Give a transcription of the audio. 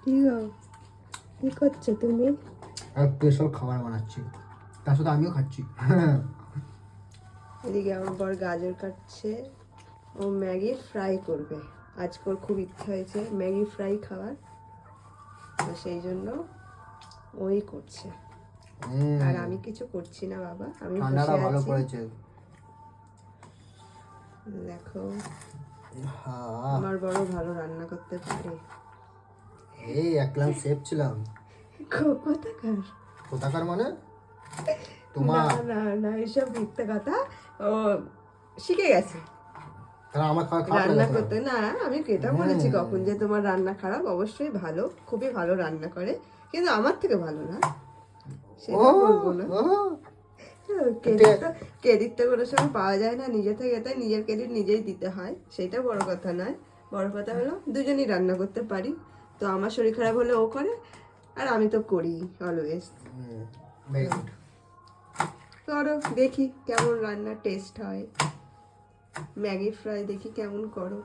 কি গো, কি করছো তুমি? আর স্পেশাল খাবার বানাচ্ছি, তার সাথে আমিও খাচ্ছি। এদিকে আমার বর গাজর কাটছে, ও ম্যাগি ফ্রাই করবে। আজকে ওর খুব ইচ্ছা হয়েছে ম্যাগি ফ্রাই খাওয়ার, তো সেই জন্য ওই করছে। আর আমি কিছু করছি না বাবা, আমি ঠান্ডাটা বসে ভালো আছি। পড়েছে। দেখো হ্যাঁ, আমার বড় ভালো রান্না করতে পারে। এই একলাম শেফ ছিলাম। কোথাকার? কোথাকার মানে? না তোমার না না, এসব মিথ্যে কথা। ও শিখে গেছে তারা আমার খাওয়া খারাপ রান্না লাগে করতে। না আমি এটা বলেছি কখন যে তোমার রান্না খারাপ? অবশ্যই ভালো, খুবই ভালো রান্না করে, কিন্তু আমার থেকে ভালো না, সেটা বলবো না। ক্রেডিটটা কোনো সময় পাওয়া যায় না নিজে থেকে, তাই নিজের ক্রেডিট নিজেই দিতে হয়, সেটা বড় কথা নয়। বড় কথা হলো দুজনই রান্না করতে পারি। তো আমার শরীর খারাপ হলে ও করে, আর আমি তো করি অলওয়েজ। Very good. করো, দেখি কেমন রান্না টেস্ট হয়। ম্যাগি ফ্রাই দেখি কেমন করো।